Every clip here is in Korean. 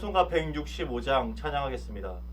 찬송가 165장 찬양하겠습니다.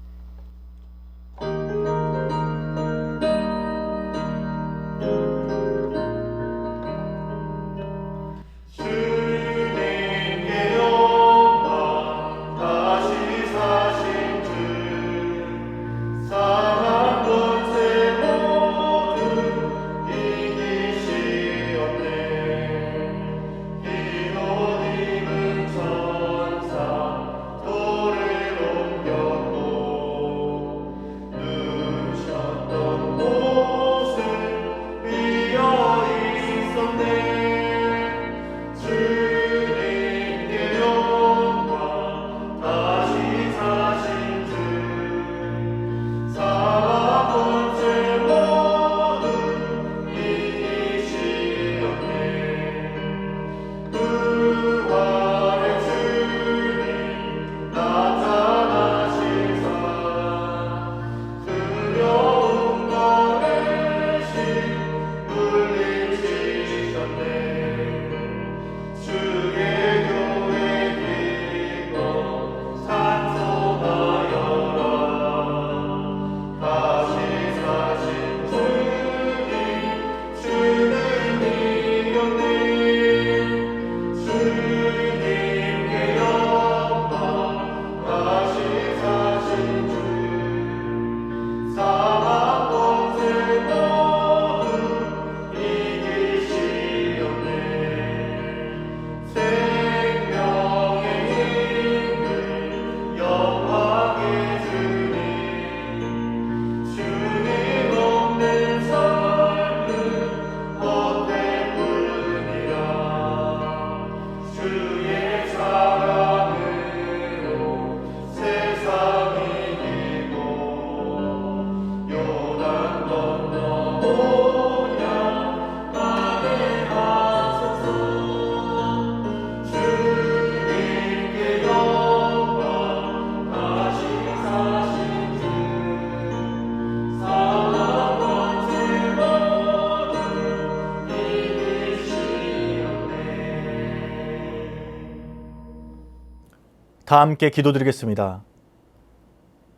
다 함께 기도드리겠습니다.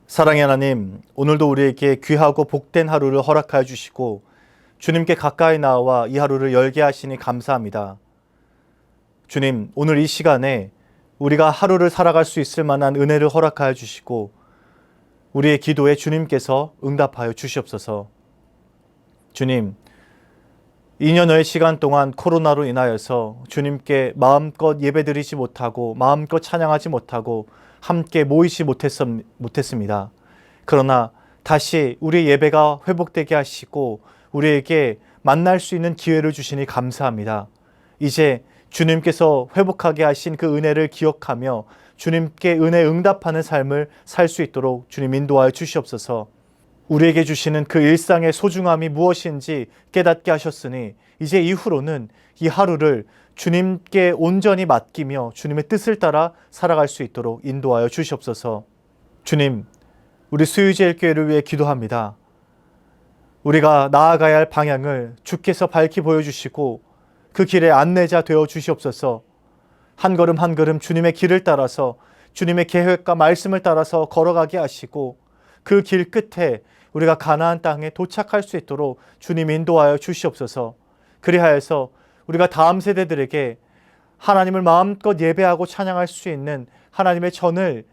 사랑의 하나님, 오늘도 우리에게 귀하고 복된 하루를 허락하여 주시고 주님께 가까이 나와 이 하루를 열게 하시니 감사합니다. 주님, 오늘 이 시간에 우리가 하루를 살아갈 수 있을 만한 은혜를 허락하여 주시고 우리의 기도에 주님께서 응답하여 주시옵소서. 주님, 2년여의 시간 동안 코로나로 인하여서 주님께 마음껏 예배드리지 못하고 마음껏 찬양하지 못하고 함께 모이지 못했습니다. 그러나 다시 우리 예배가 회복되게 하시고 우리에게 만날 수 있는 기회를 주시니 감사합니다. 이제 주님께서 회복하게 하신 그 은혜를 기억하며 주님께 은혜 응답하는 삶을 살 수 있도록 주님 인도하여 주시옵소서. 우리에게 주시는 그 일상의 소중함이 무엇인지 깨닫게 하셨으니 이제 이후로는 이 하루를 주님께 온전히 맡기며 주님의 뜻을 따라 살아갈 수 있도록 인도하여 주시옵소서. 주님, 우리 수유제일교회를 위해 기도합니다. 우리가 나아가야 할 방향을 주께서 밝히 보여주시고 그 길의 안내자 되어 주시옵소서. 한 걸음 한 걸음 주님의 길을 따라서 주님의 계획과 말씀을 따라서 걸어가게 하시고 그 길 끝에 우리가 가나안 땅에 도착할 수 있도록 주님 인도하여 주시옵소서. 그리하여서 우리가 다음 세대들에게 하나님을 마음껏 예배하고 찬양할 수 있는 하나님의 전을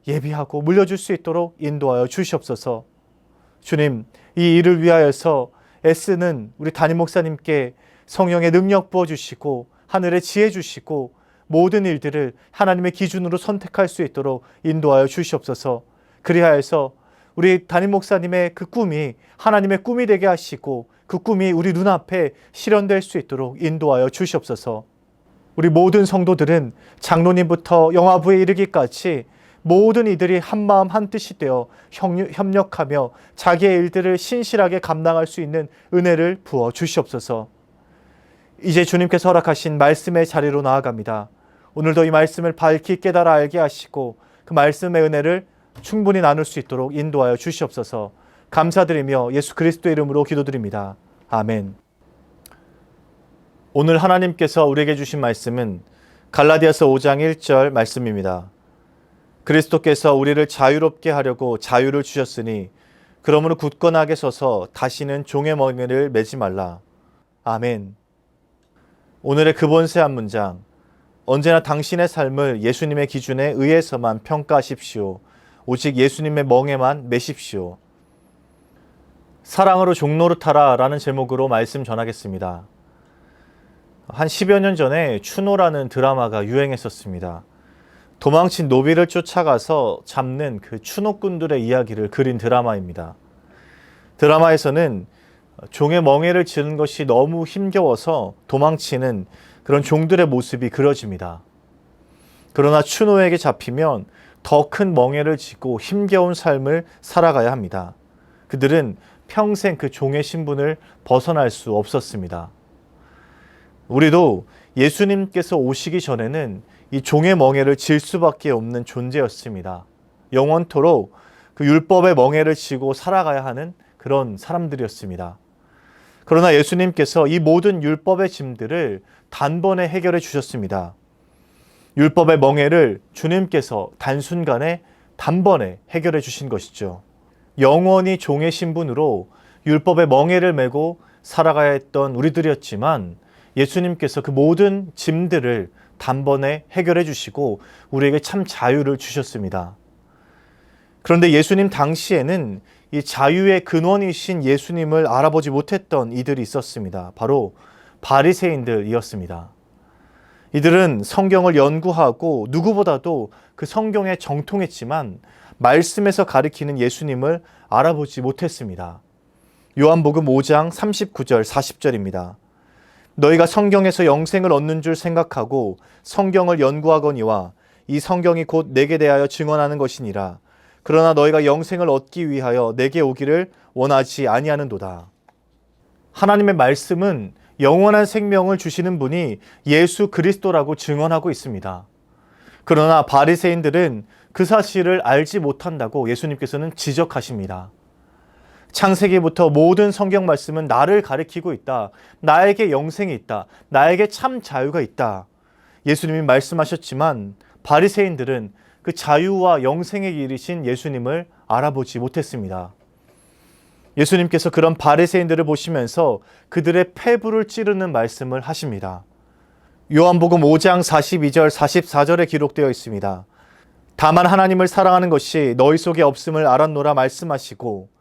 예비하고 물려줄 수 있도록 인도하여 주시옵소서. 주님, 이 일을 위하여서 애쓰는 우리 담임 목사님께 성령의 능력 부어주시고 하늘의 지혜 주시고 모든 일들을 하나님의 기준으로 선택할 수 있도록 인도하여 주시옵소서. 그리하여서 우리 담임 목사님의 그 꿈이 하나님의 꿈이 되게 하시고 그 꿈이 우리 눈앞에 실현될 수 있도록 인도하여 주시옵소서. 우리 모든 성도들은 장로님부터 영화부에 이르기까지 모든 이들이 한마음 한뜻이 되어 협력하며 자기의 일들을 신실하게 감당할 수 있는 은혜를 부어 주시옵소서. 이제 주님께서 허락하신 말씀의 자리로 나아갑니다. 오늘도 이 말씀을 밝히 깨달아 알게 하시고 그 말씀의 은혜를 충분히 나눌 수 있도록 인도하여 주시옵소서. 감사드리며 예수 그리스도의 이름으로 기도드립니다. 아멘. 오늘 하나님께서 우리에게 주신 말씀은 갈라디아서 5장 1절 말씀입니다. 그리스도께서 우리를 자유롭게 하려고 자유를 주셨으니 그러므로 굳건하게 서서 다시는 종의 멍에를 매지 말라. 아멘. 오늘의 근본세 한 문장. 언제나 당신의 삶을 예수님의 기준에 의해서만 평가하십시오. 오직 예수님의 멍에만 매십시오. 사랑으로 종노릇하라 라는 제목으로 말씀 전하겠습니다. 한 10여 년 전에 추노라는 드라마가 유행했었습니다. 도망친 노비를 쫓아가서 잡는 그 추노꾼들의 이야기를 그린 드라마입니다. 드라마에서는 종의 멍에를 지는 것이 너무 힘겨워서 도망치는 그런 종들의 모습이 그려집니다. 그러나 추노에게 잡히면 더 큰 멍에를 지고 힘겨운 삶을 살아가야 합니다. 그들은 평생 그 종의 신분을 벗어날 수 없었습니다. 우리도 예수님께서 오시기 전에는 이 종의 멍에를 질 수밖에 없는 존재였습니다. 영원토록 그 율법의 멍에를 지고 살아가야 하는 그런 사람들이었습니다. 그러나 예수님께서 이 모든 율법의 짐들을 단번에 해결해 주셨습니다. 율법의 멍에를 주님께서 단순간에 단번에 해결해 주신 것이죠. 영원히 종의 신분으로 율법의 멍에를 메고 살아가야 했던 우리들이었지만 예수님께서 그 모든 짐들을 단번에 해결해 주시고 우리에게 참 자유를 주셨습니다. 그런데 예수님 당시에는 이 자유의 근원이신 예수님을 알아보지 못했던 이들이 있었습니다. 바로 바리새인들이었습니다. 이들은 성경을 연구하고 누구보다도 그 성경에 정통했지만 말씀에서 가리키는 예수님을 알아보지 못했습니다. 요한복음 5장 39절 40절입니다. 너희가 성경에서 영생을 얻는 줄 생각하고 성경을 연구하거니와 이 성경이 곧 내게 대하여 증언하는 것이니라. 그러나 너희가 영생을 얻기 위하여 내게 오기를 원하지 아니하는도다. 하나님의 말씀은 영원한 생명을 주시는 분이 예수 그리스도라고 증언하고 있습니다. 그러나 바리새인들은 그 사실을 알지 못한다고 예수님께서는 지적하십니다. 창세기부터 모든 성경 말씀은 나를 가리키고 있다. 나에게 영생이 있다. 나에게 참 자유가 있다. 예수님이 말씀하셨지만 바리새인들은 그 자유와 영생의 길이신 예수님을 알아보지 못했습니다. 예수님께서 그런 바리새인들을 보시면서 그들의 폐부를 찌르는 말씀을 하십니다. 요한복음 5장 42절 44절에 기록되어 있습니다. 다만 하나님을 사랑하는 것이 너희 속에 없음을 알았노라 말씀하시고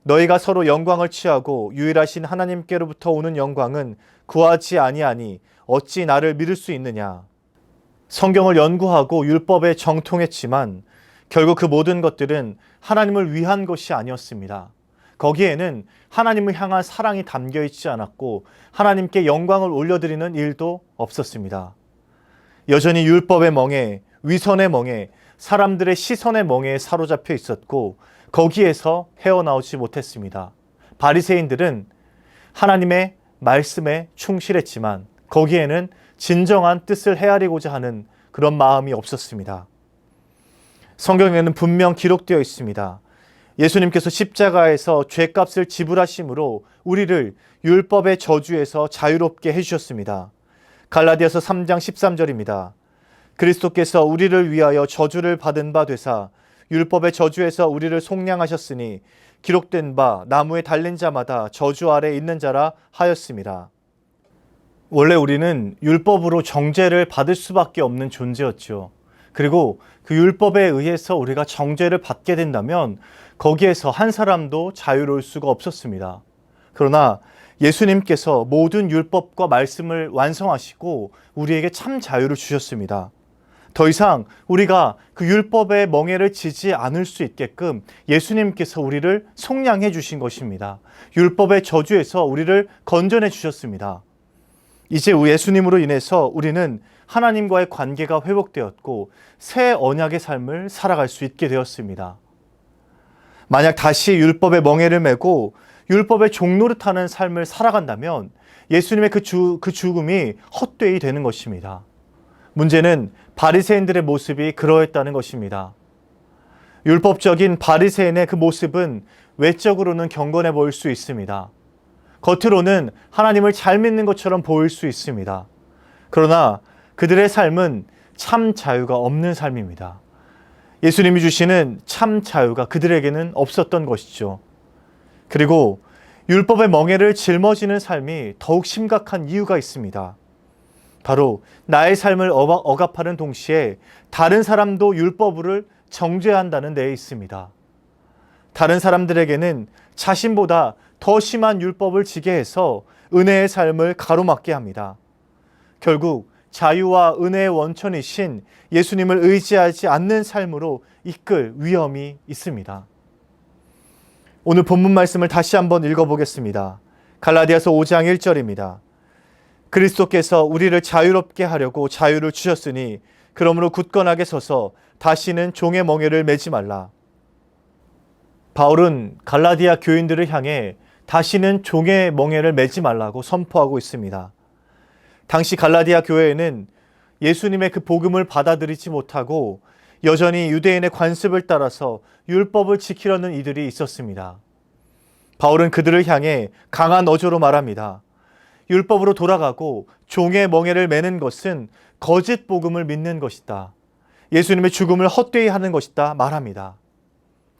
너희가 서로 영광을 취하고 유일하신 하나님께로부터 오는 영광은 구하지 아니하니 어찌 나를 믿을 수 있느냐. 성경을 연구하고 율법에 정통했지만 결국 그 모든 것들은 하나님을 위한 것이 아니었습니다. 거기에는 하나님을 향한 사랑이 담겨 있지 않았고 하나님께 영광을 올려드리는 일도 없었습니다. 여전히 율법의 멍에, 위선의 멍에, 사람들의 시선의 멍에에 사로잡혀 있었고 거기에서 헤어나오지 못했습니다. 바리새인들은 하나님의 말씀에 충실했지만 거기에는 진정한 뜻을 헤아리고자 하는 그런 마음이 없었습니다. 성경에는 분명 기록되어 있습니다. 예수님께서 십자가에서 죄값을 지불하심으로 우리를 율법의 저주에서 자유롭게 해주셨습니다. 갈라디아서 3장 13절입니다. 그리스도께서 우리를 위하여 저주를 받은 바 되사 율법의 저주에서 우리를 속량하셨으니 기록된 바 나무에 달린 자마다 저주 아래 있는 자라 하였습니다. 원래 우리는 율법으로 정죄를 받을 수밖에 없는 존재였죠. 그리고 그 율법에 의해서 우리가 정죄를 받게 된다면 거기에서 한 사람도 자유로울 수가 없었습니다. 그러나 예수님께서 모든 율법과 말씀을 완성하시고 우리에게 참 자유를 주셨습니다. 더 이상 우리가 그 율법의 멍에를 지지 않을 수 있게끔 예수님께서 우리를 속량해 주신 것입니다. 율법의 저주에서 우리를 건져내 주셨습니다. 이제 예수님으로 인해서 우리는 하나님과의 관계가 회복되었고 새 언약의 삶을 살아갈 수 있게 되었습니다. 만약 다시 율법의 멍에를 메고 율법의 종노릇하는 삶을 살아간다면 예수님의 그 죽음이 헛되이 되는 것입니다. 문제는 바리새인들의 모습이 그러했다는 것입니다. 율법적인 바리새인의 그 모습은 외적으로는 경건해 보일 수 있습니다. 겉으로는 하나님을 잘 믿는 것처럼 보일 수 있습니다. 그러나 그들의 삶은 참 자유가 없는 삶입니다. 예수님이 주시는 참 자유가 그들에게는 없었던 것이죠. 그리고 율법의 멍에를 짊어지는 삶이 더욱 심각한 이유가 있습니다. 바로 나의 삶을 억압하는 동시에 다른 사람도 율법을 정죄한다는 데에 있습니다. 다른 사람들에게는 자신보다 더 심한 율법을 지게 해서 은혜의 삶을 가로막게 합니다. 결국 자유와 은혜의 원천이신 예수님을 의지하지 않는 삶으로 이끌 위험이 있습니다. 오늘 본문 말씀을 다시 한번 읽어보겠습니다. 갈라디아서 5장 1절입니다. 그리스도께서 우리를 자유롭게 하려고 자유를 주셨으니 그러므로 굳건하게 서서 다시는 종의 멍에를 매지 말라. 바울은 갈라디아 교인들을 향해 다시는 종의 멍에를 매지 말라고 선포하고 있습니다. 당시 갈라디아 교회에는 예수님의 그 복음을 받아들이지 못하고 여전히 유대인의 관습을 따라서 율법을 지키려는 이들이 있었습니다. 바울은 그들을 향해 강한 어조로 말합니다. 율법으로 돌아가고 종의 멍에를 매는 것은 거짓 복음을 믿는 것이다. 예수님의 죽음을 헛되이 하는 것이다 말합니다.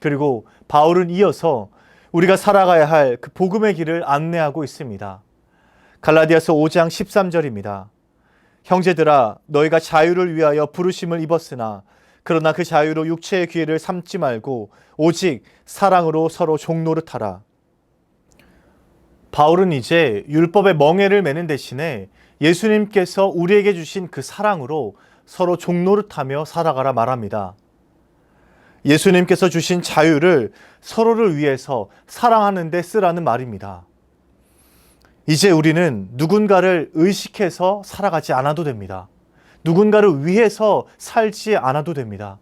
그리고 바울은 이어서 우리가 살아가야 할 그 복음의 길을 안내하고 있습니다. 갈라디아서 5장 13절입니다. 형제들아 너희가 자유를 위하여 부르심을 입었으나 그러나 그 자유로 육체의 기회를 삼지 말고 오직 사랑으로 서로 종노릇하라. 바울은 이제 율법의 멍에를 매는 대신에 예수님께서 우리에게 주신 그 사랑으로 서로 종노릇하며 살아가라 말합니다. 예수님께서 주신 자유를 서로를 위해서 사랑하는 데 쓰라는 말입니다. 이제 우리는 누군가를 의식해서 살아가지 않아도 됩니다. 누군가를 위해서 살지 않아도 됩니다.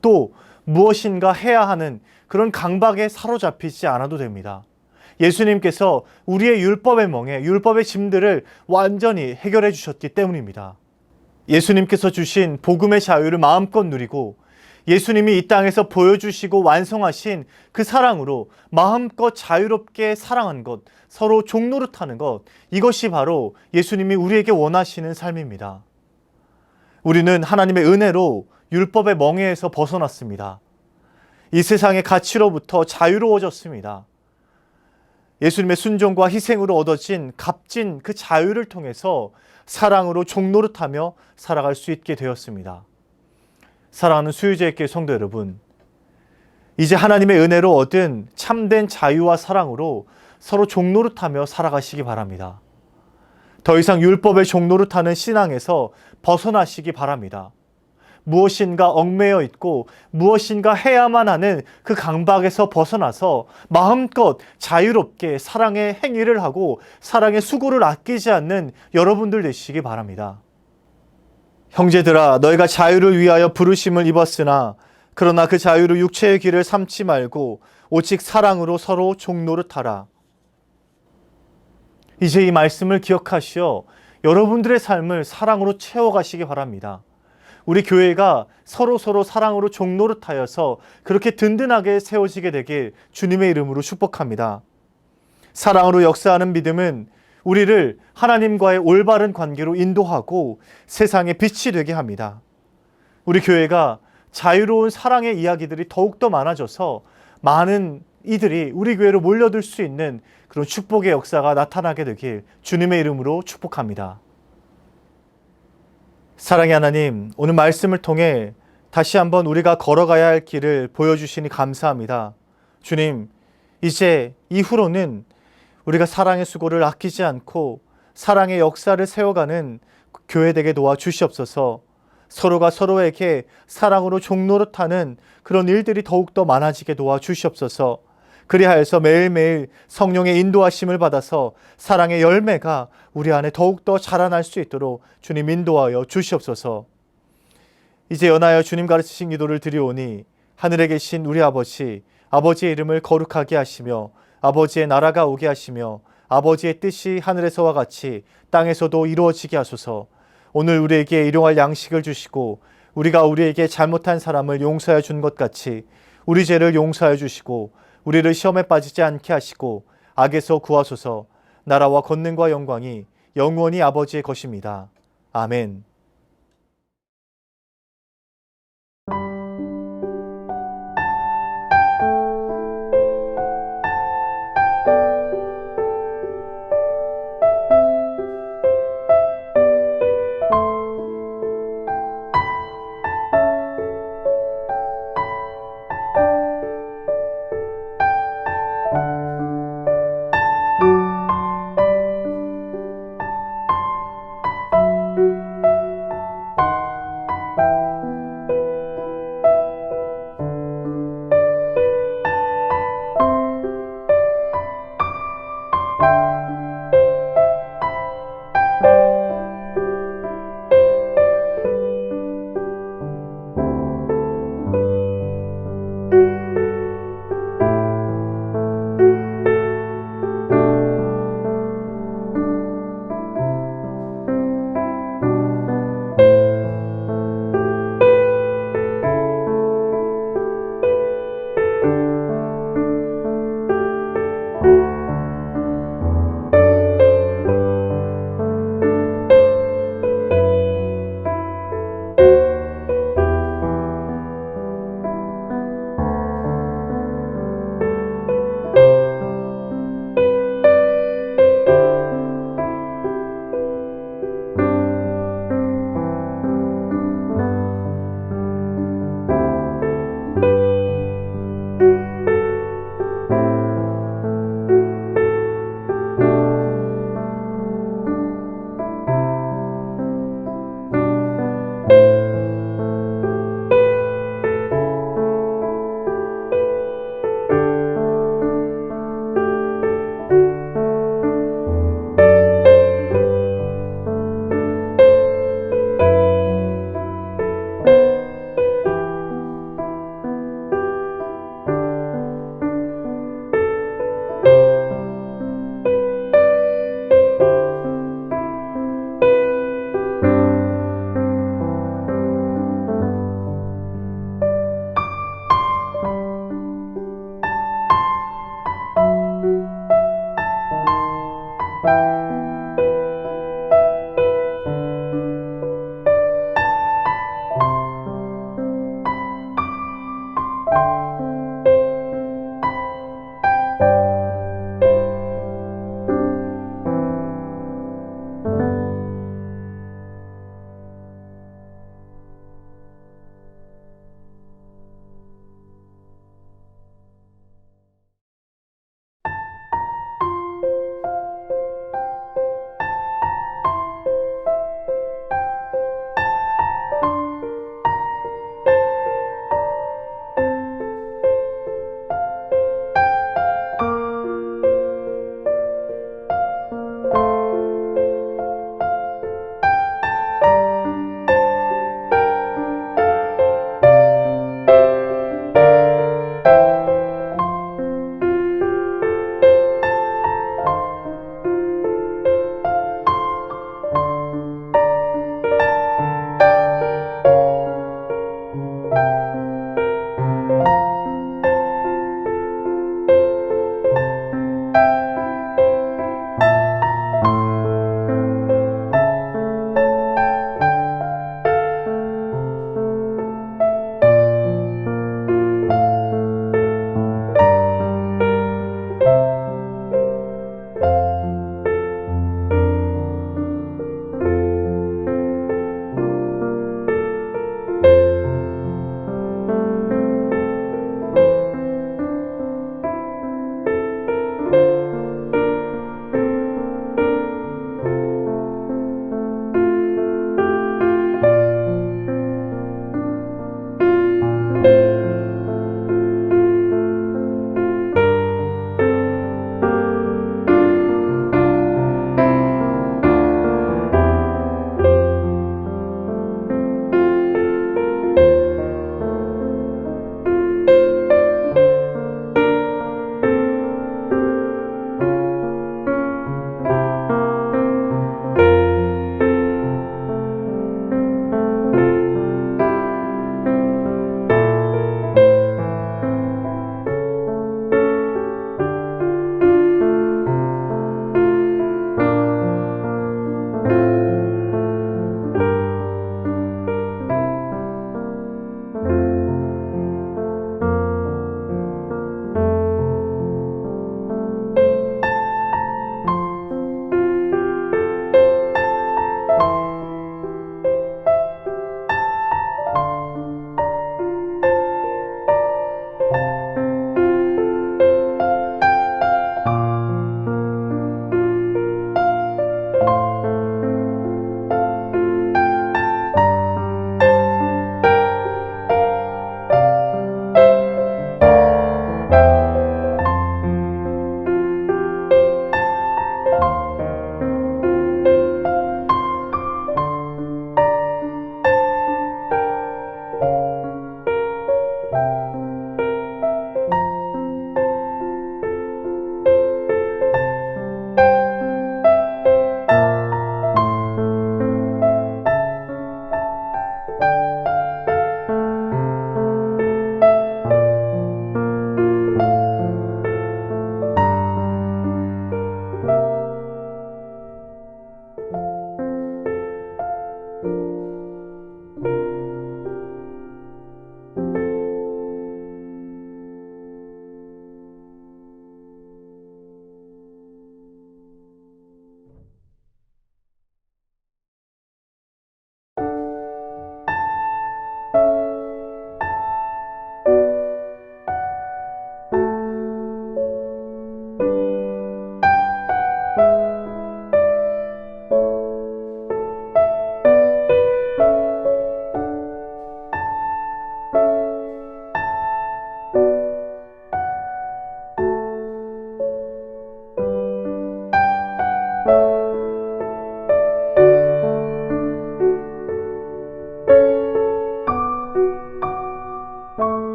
또 무엇인가 해야 하는 그런 강박에 사로잡히지 않아도 됩니다. 예수님께서 우리의 율법의 멍에, 율법의 짐들을 완전히 해결해 주셨기 때문입니다. 예수님께서 주신 복음의 자유를 마음껏 누리고 예수님이 이 땅에서 보여주시고 완성하신 그 사랑으로 마음껏 자유롭게 사랑한 것, 서로 종노릇하는 것, 이것이 바로 예수님이 우리에게 원하시는 삶입니다. 우리는 하나님의 은혜로 율법의 멍에에서 벗어났습니다. 이 세상의 가치로부터 자유로워졌습니다. 예수님의 순종과 희생으로 얻어진 값진 그 자유를 통해서 사랑으로 종노릇하며 살아갈 수 있게 되었습니다. 사랑하는 수유제교회 성도 여러분, 이제 하나님의 은혜로 얻은 참된 자유와 사랑으로 서로 종노릇하며 살아가시기 바랍니다. 더 이상 율법의 종노릇하는 신앙에서 벗어나시기 바랍니다. 무엇인가 얽매여 있고 무엇인가 해야만 하는 그 강박에서 벗어나서 마음껏 자유롭게 사랑의 행위를 하고 사랑의 수고를 아끼지 않는 여러분들 되시기 바랍니다. 형제들아 너희가 자유를 위하여 부르심을 입었으나 그러나 그 자유로 육체의 길을 삼지 말고 오직 사랑으로 서로 종노릇하라. 이제 이 말씀을 기억하시어 여러분들의 삶을 사랑으로 채워가시기 바랍니다. 우리 교회가 서로 사랑으로 종노릇하여서 그렇게 든든하게 세워지게 되길 주님의 이름으로 축복합니다. 사랑으로 역사하는 믿음은 우리를 하나님과의 올바른 관계로 인도하고 세상의 빛이 되게 합니다. 우리 교회가 자유로운 사랑의 이야기들이 더욱더 많아져서 많은 이들이 우리 교회로 몰려들 수 있는 그런 축복의 역사가 나타나게 되길 주님의 이름으로 축복합니다. 사랑의 하나님, 오늘 말씀을 통해 다시 한번 우리가 걸어가야 할 길을 보여주시니 감사합니다. 주님, 이제 이후로는 우리가 사랑의 수고를 아끼지 않고 사랑의 역사를 세워가는 교회 되게 도와주시옵소서. 서로가 서로에게 사랑으로 종노릇하는 그런 일들이 더욱더 많아지게 도와주시옵소서. 그리하여서 매일매일 성령의 인도하심을 받아서 사랑의 열매가 우리 안에 더욱더 자라날 수 있도록 주님 인도하여 주시옵소서. 이제 연하여 주님 가르치신 기도를 드리오니 하늘에 계신 우리 아버지, 아버지의 이름을 거룩하게 하시며 아버지의 나라가 오게 하시며 아버지의 뜻이 하늘에서와 같이 땅에서도 이루어지게 하소서. 오늘 우리에게 일용할 양식을 주시고 우리가 우리에게 잘못한 사람을 용서해 준 것 같이 우리 죄를 용서해 주시고 우리를 시험에 빠지지 않게 하시고 악에서 구하소서. 나라와 권능과 영광이 영원히 아버지의 것입니다. 아멘.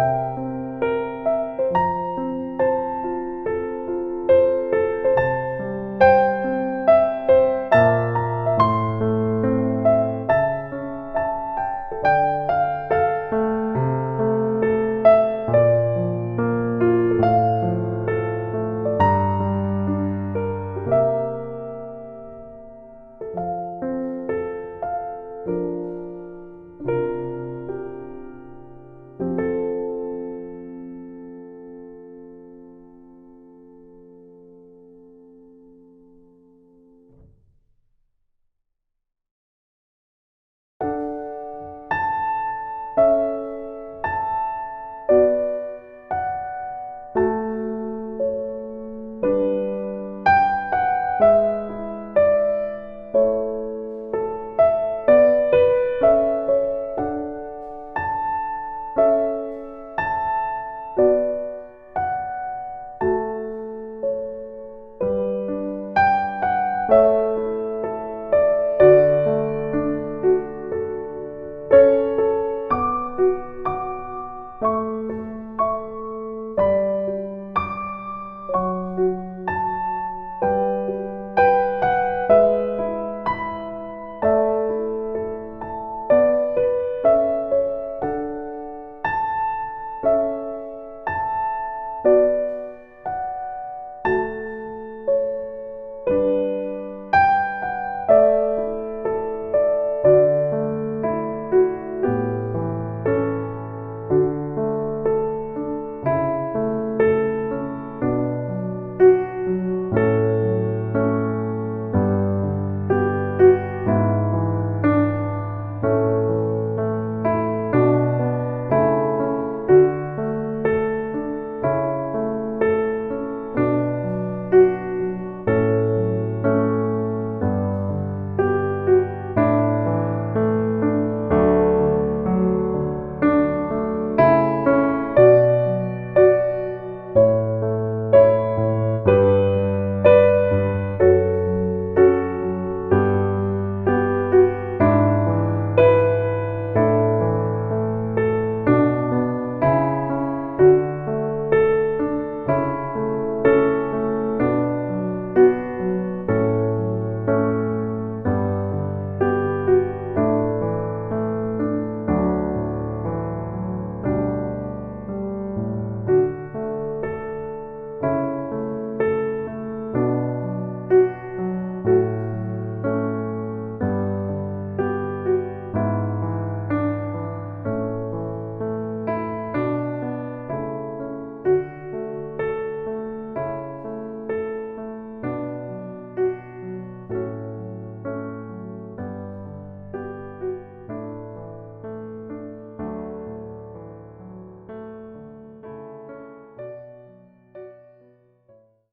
주시옵소서.